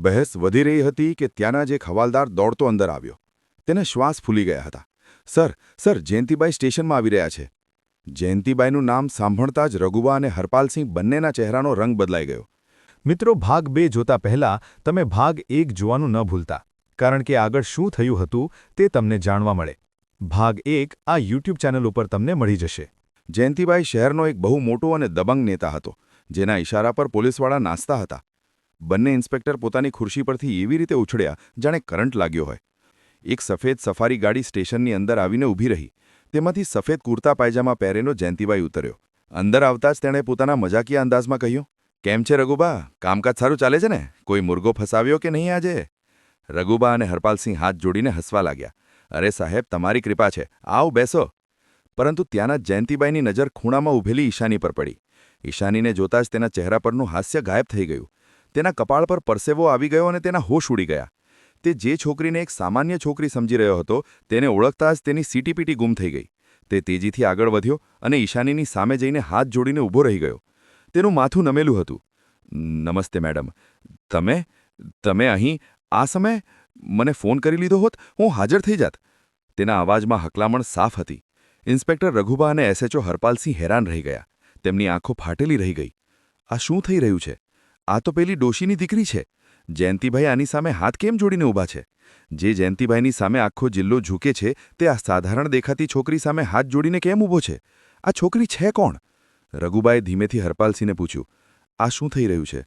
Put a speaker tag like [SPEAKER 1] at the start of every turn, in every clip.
[SPEAKER 1] બહેસ વધી રહી હતી કે ત્યાંના જ એક હવાલદાર દોડતો અંદર આવ્યો. તેને શ્વાસ ફૂલી ગયા હતા. સર સર જયંતિભાઈ સ્ટેશનમાં આવી રહ્યા છે. જયંતિભાઈનું નામ સાંભળતા જ રઘુબા અને હરપાલસિંહ બંનેના ચહેરાનો રંગ બદલાઈ ગયો.
[SPEAKER 2] મિત્રો, ભાગ 2 જોતા પહેલા તમે ભાગ 1 જોવાનું ન ભૂલતા, કારણ કે આગળ શું થયું હતું તે તમને જાણવા મળે. ભાગ 1 આ યુટ્યુબ ચેનલ ઉપર તમને મળી જશે.
[SPEAKER 1] જયંતિભાઈ શહેરનો એક બહુ મોટો અને દબંગ નેતા હતો, જેના ઇશારા પર પોલીસવાળા નાસતા હતા. બંને ઇન્સ્પેક્ટર પોતાની ખુરશી પરથી એવી રીતે ઉછળ્યા જાણે કરંટ લાગ્યો હોય. એક સફેદ સફારી ગાડી સ્ટેશનની અંદર આવીને ઊભી રહી. તેમાંથી સફેદ કુર્તા પાયજામા પહેરેલો જયંતિભાઈ ઉતર્યો. અંદર આવતા જ તેણે પોતાના મજાકીયા અંદાજમાં કહ્યું, કેમ છે રઘુબા, કામકાજ સારું ચાલે છે ને? કોઈ મુર્ગો ફસાવ્યો કે નહીં આજે? રઘુબા અને હરપાલસિંહ હાથ જોડીને હસવા લાગ્યા. અરે સાહેબ, તમારી કૃપા છે, આવ બેસો. પરંતુ ત્યાંના જયંતિભાઈની નજર ખૂણામાં ઊભેલી ઈશાની પર પડી. ઈશાનીને જોતા જ તેના ચહેરા પરનું હાસ્ય ગાયબ થઈ ગયું. તેના કપાળ પર પરસેવો આવી ગયો અને તેના હોશ ઉડી ગયા. તે જે છોકરીને એક સામાન્ય છોકરી સમજી રહ્યો હતો, તેને ઓળખતા જ તેની સીટીપીટી ગુમ થઈ ગઈ. તે તેજીથી આગળ વધ્યો અને ઈશાનીની સામે જઈને હાથ જોડીને ઊભો રહી ગયો. તેનું માથું નમેલું હતું. નમસ્તે મેડમ, તમે અહીં આ સમયે? મને ફોન કરી લીધો હોત, હું હાજર થઈ જાત. તેના અવાજમાં હકલામણ સાફ હતી. ઇન્સ્પેક્ટર રઘુબા અને એસએચઓ હરપાલસિંહ હેરાન રહી ગયા. તેમની આંખો ફાટેલી રહી ગઈ. આ શું થઈ રહ્યું છે? આ તો પેલી ડોશીની દીકરી છે. જયંતિભાઈ આની સામે હાથ કેમ જોડીને ઊભા છે? જે જયંતિભાઈની સામે આખો જિલ્લો ઝૂકે છે, તે આ સાધારણ દેખાતી છોકરી સામે હાથ જોડીને કેમ ઊભો છે? આ છોકરી છે કોણ? રઘુબાએ ધીમેથી હરપાલસિંહને પૂછ્યું, આ શું થઈ રહ્યું છે?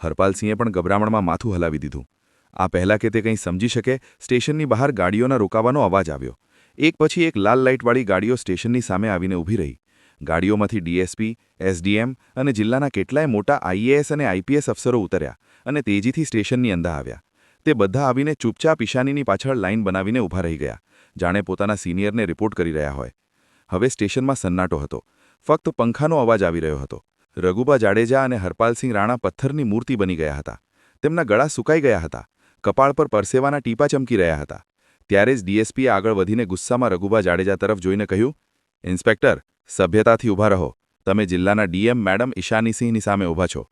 [SPEAKER 1] હરપાલસિંહે પણ ગભરામણમાં માથું હલાવી દીધું. આ પહેલાં કે તે કંઈ સમજી શકે, સ્ટેશનની બહાર ગાડીઓના રોકાવાનો અવાજ આવ્યો. એક પછી એક લાલ લાઇટવાળી ગાડીઓ સ્ટેશનની સામે આવીને ઊભી રહી. ગાડીઓમાંથી ડીએસપી, એસડીએમ અને જિલ્લાના કેટલાય મોટા આઈએએસ અને આઈપીએસ અફસરો ઉતર્યા અને તેજીથી સ્ટેશનની અંદર આવ્યા. તે બધા આવીને ચૂપચાપ ઈશાનીની પાછળ લાઇન બનાવીને ઊભા રહી ગયા, જાણે પોતાના સિનિયરને રિપોર્ટ કરી રહ્યા હોય. હવે સ્ટેશનમાં સન્નાટો હતો. ફક્ત પંખાનો અવાજ આવી રહ્યો હતો. રઘુબા જાડેજા અને હરપાલસિંહ રાણા પથ્થરની મૂર્તિ બની ગયા હતા. તેમના ગળા સુકાઈ ગયા હતા. કપાળ પર પરસેવાના ટીપા ચમકી રહ્યા હતા. ત્યારે જ ડીએસપીએ આગળ વધીને ગુસ્સામાં રઘુબા જાડેજા તરફ જોઈને કહ્યું, ઇન્સ્પેક્ટર, સભ્યતાથી ઊભા રહો. તમે જિલ્લાના ડીએમ મેડમ ઈશાનીસિંહની સામે ઊભા છો.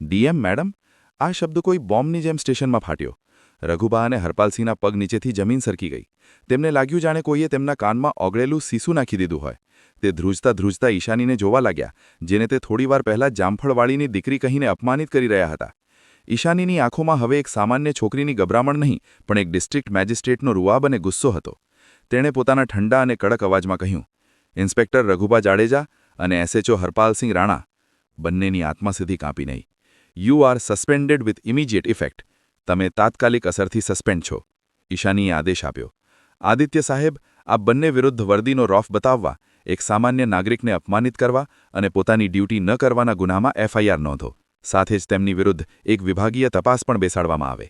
[SPEAKER 1] DM madam? આ શબ્દ કોઈ બોમ્બની જેમ સ્ટેશનમાં ફાટ્યો. રઘુબા અને હરપાલસિંહના પગ નીચેથી જમીન સરકી ગઈ. તેમને લાગ્યું જાણે કોઈએ તેમના કાનમાં ઓગળેલું સીસું નાખી દીધું હોય. તે ધ્રુજતા ધ્રુજતા ઈશાનીને જોવા લાગ્યા, જેને તે થોડીવાર પહેલાં જામફળવાળીની દીકરી કહીને અપમાનિત કરી રહ્યા હતા. ઈશાનીની આંખોમાં હવે એક સામાન્ય છોકરીની ગભરામણ નહીં, પણ એક ડિસ્ટ્રિક્ટ મેજિસ્ટ્રેટનો રૂઆબ અને ગુસ્સો હતો. તેણે પોતાના ઠંડા અને કડક અવાજમાં કહ્યું, ઇન્સ્પેક્ટર રઘુબા જાડેજા અને એસએચઓ હરપાલસિંહ રાણા, બંનેની આત્મા સીધી કાપી નહીં. You are suspended with immediate effect. તમે તાત્કાલિક અસરથી સસ્પેન્ડ છો. ઈશાનીએ આદેશ આપ્યો. આદિત્ય સાહેબ, આ બંને વિરુદ્ધ વર્દીનો રોફ બતાવવા, એક સામાન્ય નાગરિકને અપમાનિત કરવા અને પોતાની ડ્યુટી ન કરવાના ગુનામાં એફઆઈઆર નોંધો. સાથે જ તેમની વિરુદ્ધ એક વિભાગીય તપાસ પણ બેસાડવામાં આવે.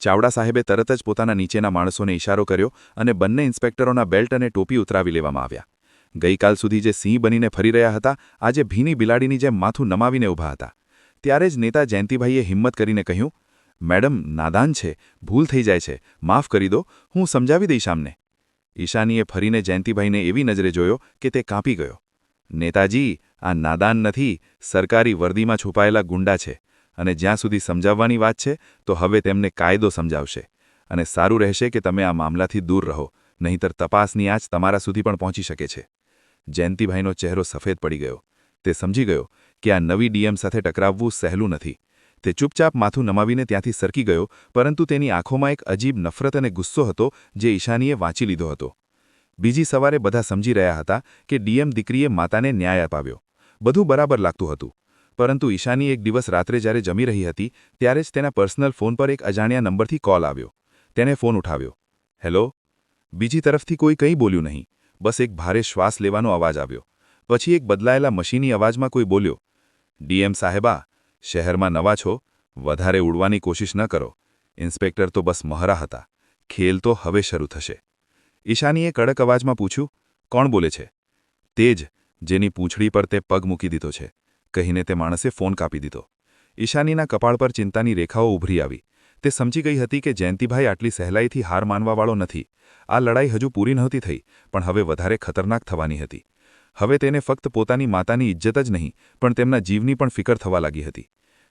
[SPEAKER 1] ચાવડા સાહેબે તરત જ પોતાના નીચેના માણસોને ઇશારો કર્યો અને બંને ઇન્સ્પેક્ટરોના બેલ્ટ અને ટોપી ઉતરાવી લેવામાં આવ્યા. ગઈકાલ સુધી જે સિંહ બનીને ફરી રહ્યા હતા, આજે ભીની બિલાડીની જેમ માથું નમાવીને ઊભા હતા. ત્યારે જ નેતા જયંતિભાઈએ હિંમત કરીને કહ્યું, મેડમ નાદાન છે, ભૂલ થઈ જાય છે, માફ કરી દો, હું સમજાવી દઈશ આમને. ઈશાનીએ ફરીને જયંતિભાઈને એવી નજરે જોયો કે તે કાંપી ગયો. નેતાજી, આ નાદાન નથી, સરકારી વર્દીમાં છુપાયેલા ગુંડા છે, અને જ્યાં સુધી સમજાવવાની વાત છે તો હવે તેમને કાયદો સમજાવશે. અને સારું રહેશે કે તમે આ મામલાથી દૂર રહો, નહીંતર તપાસની આંચ તમારા સુધી પણ પહોંચી શકે છે. જયંતિભાઈનો ચહેરો સફેદ પડી ગયો. તે સમજી ગયો કે આ નવી ડીએમ સાથે ટકરાવવું સહેલું નથી. તે ચૂપચાપ માથું નમાવીને ત્યાંથી સરકી ગયો, પરંતુ તેની આંખોમાં એક અજીબ નફરત અને ગુસ્સો હતો જે ઈશાનીએ વાંચી લીધો હતો. બીજી સવારે બધા સમજી રહ્યા હતા કે ડીએમ દીકરીએ માતાને ન્યાય અપાવ્યો. બધું બરાબર લાગતું હતું. પરંતુ ઈશાની એક દિવસ રાત્રે જ્યારે જમી રહી હતી, ત્યારે જ તેના પર્સનલ ફોન પર એક અજાણ્યા નંબરથી કોલ આવ્યો. તેણે ફોન ઉઠાવ્યો. હેલો? બીજી તરફથી કોઈ કંઈ બોલ્યું નહીં. બસ એક ભારે શ્વાસ લેવાનો અવાજ આવ્યો. પછી એક બદલાયેલા મશીની અવાજમાં કોઈ બોલ્યો, ડીએમ સાહેબા, શહેરમાં નવા છો, વધારે ઉડવાની કોશિશ ન કરો. ઇન્સ્પેક્ટર તો બસ મહરા હતા. ખેલ તો હવે શરૂ થશે. ઈશાનીએ કડક અવાજમાં પૂછ્યું, કોણ બોલે છે? તે જ, જેની પૂંછડી પર તે પગ મૂકી દીધો છે, કહીને તે માણસે ફોન કાપી દીધો. ઈશાનીના કપાળ પર ચિંતાની રેખાઓ ઉભરી આવી. તે સમજી ગઈ હતી કે જયંતિભાઈ આટલી સહેલાઈથી હાર માનવાવાળો નથી. આ લડાઈ હજુ પૂરી નહોતી થઈ, પણ હવે વધારે ખતરનાક થવાની હતી. હવે તેને ફક્ત પોતાની માતાની ઇજ્જત જ નહીં, પણ તેમના જીવની પણ ફિકર થવા લાગી હતી.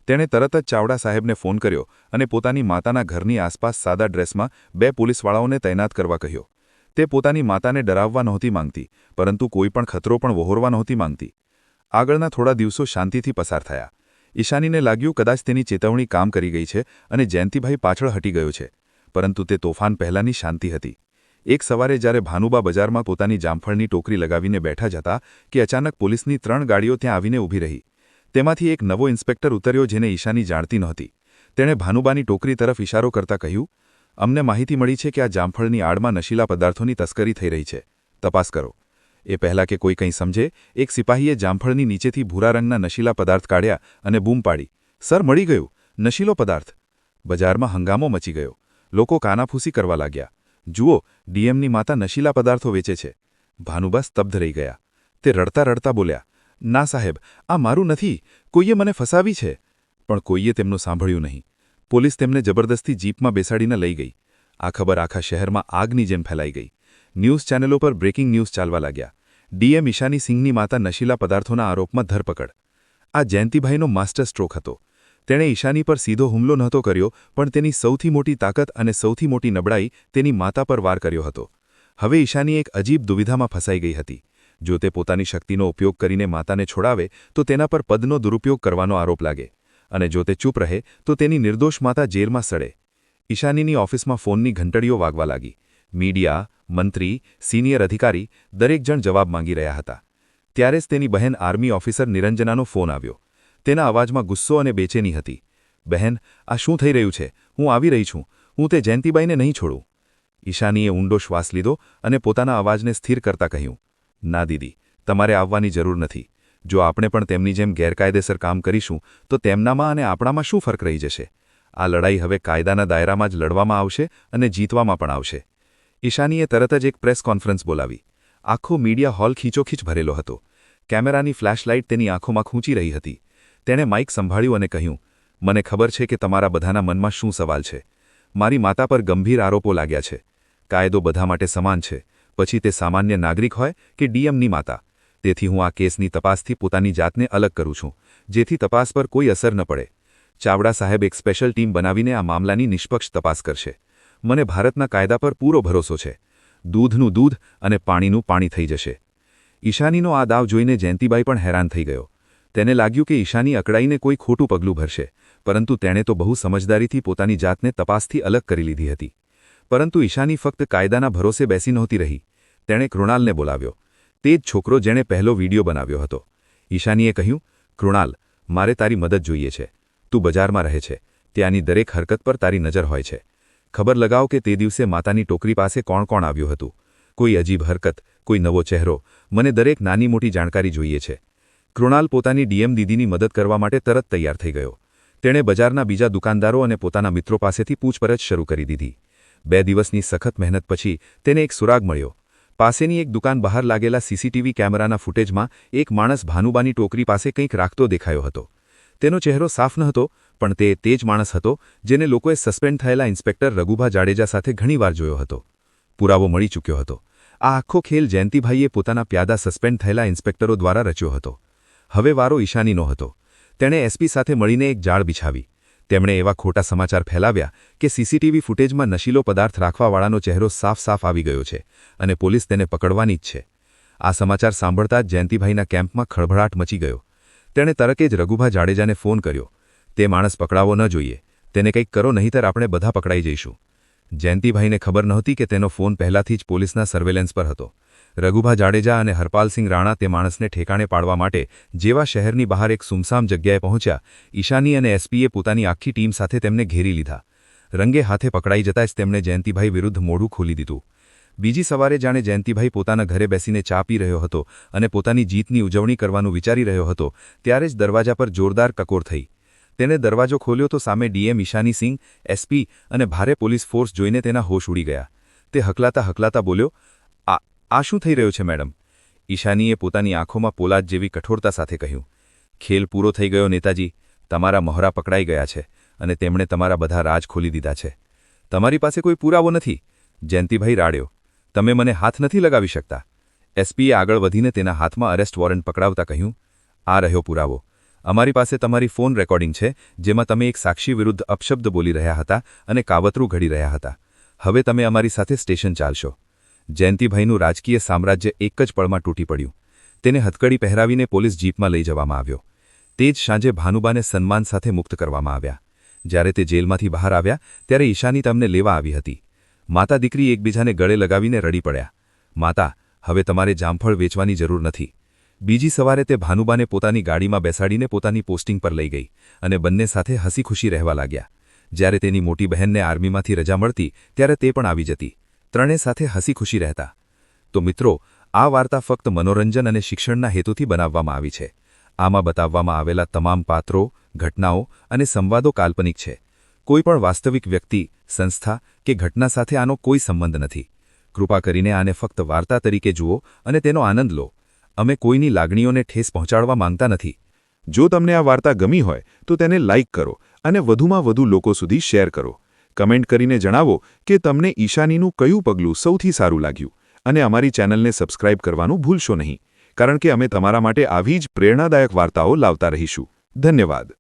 [SPEAKER 1] તેણે તરત જ ચાવડા સાહેબને ફોન કર્યો અને પોતાની માતાના ઘરની આસપાસ સાદા ડ્રેસમાં 2 પોલીસવાળાઓને તૈનાત કરવા કહ્યો. તે પોતાની માતાને ડરાવવા નહોતી માંગતી, પરંતુ કોઈ પણ ખતરો પણ વહોરવા નહોતી માંગતી. આગળના થોડા દિવસો શાંતિથી પસાર થયા. ઈશાનીને લાગ્યું કદાચ તેની ચેતવણી કામ કરી ગઈ છે અને જયંતિભાઈ પાછળ હટી ગયો છે, પરંતુ તે તોફાન પહેલાંની શાંતિ હતી. એક સવારે જ્યારે ભાનુબા બજારમાં પોતાની જામફળની ટોકરી લગાવીને બેઠા જ હતા કે અચાનક પોલીસની 3 ગાડીઓ ત્યાં આવીને ઊભી રહી. તેમાંથી એક નવો ઇન્સ્પેક્ટર ઉતર્યો જેને ઈશાની જાણતી નહોતી. તેણે ભાનુબાની ટોકરી તરફ ઇશારો કરતા કહ્યું, અમને માહિતી મળી છે કે આ જામફળની આડમાં નશીલા પદાર્થોની તસ્કરી થઈ રહી છે. તપાસ કરો. એ પહેલાં કે કોઈ કંઈ સમજે, એક સિપાહીએ જામફળની નીચેથી ભૂરા રંગના નશીલા પદાર્થ કાઢ્યા અને બૂમ પાડી, સર, મળી ગયું, નશીલો પદાર્થ. બજારમાં હંગામો મચી ગયો. લોકો કાનાફૂસી કરવા લાગ્યા. જુઓ, ડીએમની માતા નશીલા પદાર્થો વેચે છે. ભાનુબા સ્તબ્ધ રહી ગયા. તે રડતા રડતા બોલ્યા, ના સાહેબ, આ મારું નથી, કોઈએ મને ફસાવી છે. પણ કોઈએ તેમનું સાંભળ્યું નહીં. પોલીસ તેમને જબરદસ્તી જીપમાં બેસાડીને લઈ ગઈ. આ ખબર આખા શહેરમાં આગની જેમ ફેલાઈ ગઈ. ન્યૂઝ ચેનલો પર બ્રેકિંગ ન્યૂઝ ચાલવા લાગ્યા. ડીએમ ઈશાની સિંહની માતા નશીલા પદાર્થોના આરોપમાં ધરપકડ. આ જયંતિભાઈનો માસ્ટર સ્ટ્રોક હતો. તેણે ઈશાની પર સીધો હુમલો નહોતો કર્યો, પણ તેની સૌથી મોટી તાકાત અને સૌથી મોટી નબળાઈ તેની માતા પર વાર કર્યો હતો. હવે ઈશાની એક અજીબ દુવિધામાં ફસાઈ ગઈ હતી. જો તે પોતાની શક્તિનો ઉપયોગ કરીને માતાને છોડાવે તો તેના પર પદનો દુરુપયોગ કરવાનો આરોપ લાગે, અને જો તે ચૂપ રહે તો તેની નિર્દોષ માતા જેલમાં સડે. ઈશાનીની ઓફિસમાં ફોનની ઘંટડીઓ વાગવા લાગી. મીડિયા, મંત્રી, સિનિયર અધિકારી દરેક જણ જવાબ માંગી રહ્યા હતા. ત્યારે જ તેની બહેન આર્મી ઓફિસર નિરંજનાનો ફોન આવ્યો. તેના અવાજમાં ગુસ્સો અને બેચેની હતી. બહેન, આ શું થઈ રહ્યું છે? હું આવી રહી છું. હું તે જયંતિબાઈને નહીં છોડું. ઈશાનીએ ઊંડો શ્વાસ લીધો અને પોતાના અવાજને સ્થિર કરતા કહ્યું, ના દીદી, તમારે આવવાની જરૂર નથી. જો આપણે પણ તેમની જેમ ગેરકાયદેસર કામ કરીશું તો તેમનામાં અને આપણામાં શું ફરક રહી જશે? આ લડાઈ હવે કાયદાના દાયરામાં જ લડવામાં આવશે અને જીતવામાં પણ આવશે. ઈશાનીએ તરત જ એક પ્રેસ કોન્ફરન્સ બોલાવી. આખો મીડિયા હોલ ખીચોખીચ ભરેલો હતો. કેમેરાની ફ્લેશલાઇટ તેની આંખોમાં ખૂંચી રહી હતી. તેણે માઇક સંભાળ્યું અને કહ્યું, મને ખબર છે કે તમારા બધાના મનમાં શું સવાલ છે. મારી માતા પર ગંભીર આરોપો લાગ્યા છે. કાયદો બધા માટે સમાન છે, પછી તે સામાન્ય નાગરિક હોય કે ડીએમની માતા. તેથી હું આ કેસની તપાસથી પોતાની જાતને અલગ કરું છું, જેથી તપાસ પર કોઈ અસર ન પડે. ચાવડા સાહેબ એક સ્પેશિયલ ટીમ બનાવીને આ મામલાની નિષ્પક્ષ તપાસ કરશે. મને ભારતના કાયદા પર પૂરો ભરોસો છે. દૂધનું દૂધ અને પાણીનું પાણી થઈ જશે. ઈશાનીનો આ દાવ જોઈને જયંતિબાઈ પણ હેરાન થઈ ગયો. તેને લાગ્યું કે ઈશાની અકળાઈને કોઈ ખોટું પગલું ભરશે, પરંતુ તેણે તો બહુ સમજદારીથી પોતાની જાતને તપાસથી અલગ કરી લીધી હતી. પરંતુ ઈશાની ફક્ત કાયદાના ભરોસે બેસી નહોતી રહી. તેણે કૃણાલને બોલાવ્યો. તે જ છોકરો જેણે પહેલો વિડીયો બનાવ્યો હતો. ઈશાનીએ કહ્યું, કૃણાલ, મારે તારી મદદ જોઈએ છે. તું બજારમાં રહે છે, ત્યાંની દરેક હરકત પર તારી નજર હોય છે. ખબર લગાવ કે તે દિવસે માતાની ટોકરી પાસે કોણ કોણ આવ્યું હતું. કોઈ અજીબ હરકત, કોઈ નવો ચહેરો, મને દરેક નાની મોટી જાણકારી જોઈએ છે. કૃણાલ પોતાની ડીએમ દીદીની મદદ કરવા માટે તરત તૈયાર થઈ ગયો. તેણે બજારના બીજા દુકાનદારો અને પોતાના મિત્રો પાસેથી પૂછપરછ શરૂ કરી દીધી. 2 દિવસની સખત મહેનત પછી તેને એક સુરાગ મળ્યો. પાસેની એક દુકાન બહાર લાગેલા સીસીટીવી કેમેરાના ફૂટેજમાં એક માણસ ભાનુબાની ટોકરી પાસે કંઈક રાખતો દેખાયો હતો. તેનો ચહેરો સાફ ન હતો, પણ તે જ માણસ હતો જેને લોકોએ સસ્પેન્ડ થયેલા ઇન્સ્પેક્ટર રઘુભા જાડેજા સાથે ઘણીવાર જોયો હતો. પુરાવો મળી ચૂક્યો હતો. આ આખો ખેલ જયંતિભાઈએ પોતાના પ્યાદા સસ્પેન્ડ થયેલા ઇન્સ્પેક્ટરો દ્વારા રચ્યો હતો. હવે વારો ઈશાનીનો હતો. તેણે એસપી સાથે મળીને એક જાળ બિછાવી. તેમણે એવા ખોટા સમાચાર ફેલાવ્યા કે સીસીટીવી ફૂટેજમાં નશીલો પદાર્થ રાખવાવાળાનો ચહેરો સાફ આવી ગયો છે અને પોલીસ તેને પકડવાની જ છે. આ સમાચાર સાંભળતા જ જયંતિભાઈના કેમ્પમાં ખળભળાટ મચી ગયો. તેણે તરકે જ રઘુભા જાડેજાને ફોન કર્યો. તે માણસ પકડાવો ન જોઈએ. તેને કંઈક કરો નહીંતર આપણે બધા પકડાઈ જઈશું. જયંતિભાઈને ખબર નહોતી કે તેનો ફોન પહેલાથી જ પોલીસના સર્વેલન્સ પર હતો. રઘુભા જાડેજા અને હરપાલસિંહ રાણા તે માણસને ઠેકાણે પાડવા માટે જેવા શહેરની બહાર એક સુમસામ જગ્યાએ પહોંચ્યા, ઈશાની અને એસપીએ પોતાની આખી ટીમ સાથે તેમને ઘેરી લીધા. રંગે હાથે પકડાઈ જતાં જ તેમણે જયંતિભાઈ વિરુદ્ધ મોઢું ખોલી દીધું. બીજી સવારે જાણે જયંતિભાઈ પોતાના ઘરે બેસીને ચા પી રહ્યો હતો અને પોતાની જીતની ઉજવણી કરવાનું વિચારી રહ્યો હતો, ત્યારે જ દરવાજા પર જોરદાર ટકોર થઈ. તેણે દરવાજો ખોલ્યો તો સામે ડીએમ ઈશાની સિંહ, એસપી અને ભારે પોલીસ ફોર્સ જોઈને તેના હોશ ઉડી ગયા. તે હકલાતા બોલ્યો, આ શું થઈ રહ્યું છે મેડમ? ઈશાનીએ પોતાની આંખોમાં પોલાદ જેવી કઠોરતા સાથે કહ્યું, ખેલ પૂરો થઈ ગયો નેતાજી. તમારા મહોરા પકડાઈ ગયા છે અને તેમણે તમારા બધા રાજ ખોલી દીધા છે. તમારી પાસે કોઈ પુરાવો નથી. જયંતિભાઈ રાડ્યો, તમે મને હાથ નથી લગાવી શકતા. એસપીએ આગળ વધીને તેના હાથમાં અરેસ્ટ વોરંટ પકડાવતા કહ્યું, આ રહ્યો પુરાવો.
[SPEAKER 3] અમારી પાસે તમારી ફોન રેકોર્ડિંગ છે જેમાં તમે એક સાક્ષી વિરુદ્ધ અપશબ્દ બોલી રહ્યા હતા અને કાવતરું ઘડી રહ્યા હતા. હવે તમે અમારી સાથે સ્ટેશન ચાલશો. જયંતિભાઈનું રાજકીય સામ્રાજ્ય એક જ પળમાં તૂટી પડ્યું. તેને હથકડી પહેરાવીને પોલીસ જીપમાં લઈ જવામાં આવ્યો. તે જ સાંજે ભાનુબાને સન્માન સાથે મુક્ત કરવામાં આવ્યા. જ્યારે તે જેલમાંથી બહાર આવ્યા ત્યારે ઈશાની તેમને લેવા આવી હતી. માતા દીકરી એકબીજાને ગળે લગાવીને રડી પડ્યા. માતા, હવે તમારે જામફળ વેચવાની જરૂર નથી. બીજી સવારે તે ભાનુબાને પોતાની ગાડીમાં બેસાડીને પોતાની પોસ્ટિંગ પર લઈ ગઈ અને બંને સાથે હસીખુશી રહેવા લાગ્યા. જ્યારે તેની મોટી બહેનને આર્મીમાંથી રજા મળતી ત્યારે તે પણ આવી જતી. ત્રણે સાથે હસીખુશી રહેતા. તો મિત્રો, આ વાર્તા ફક્ત મનોરંજન અને શિક્ષણના હેતુથી બનાવવામાં આવી છે. આમાં બતાવવામાં આવેલા તમામ પાત્રો, ઘટનાઓ અને સંવાદો કાલ્પનિક છે. કોઈપણ વાસ્તવિક વ્યક્તિ, સંસ્થા કે ઘટના સાથે આનો કોઈ સંબંધ નથી. કૃપા કરીને આને ફક્ત વાર્તા તરીકે જુઓ અને તેનો આનંદ લો. અમે કોઈની લાગણીઓને ઠેસ પહોંચાડવા માંગતા નથી.
[SPEAKER 2] જો તમને આ વાર્તા ગમી હોય તો તેને લાઇક કરો અને વધુમાં વધુ લોકો સુધી શેર કરો. કમેન્ટ કરીને જણાવો કે તમને ઈશાનીનું કયું પગલું સૌથી સારું લાગ્યું અને અમારી ચેનલને સબસ્ક્રાઇબ કરવાનું ભૂલશો નહીં, કારણ કે અમે તમારા માટે આવી જ પ્રેરણાદાયક વાર્તાઓ લાવતા રહીશું. ધન્યવાદ.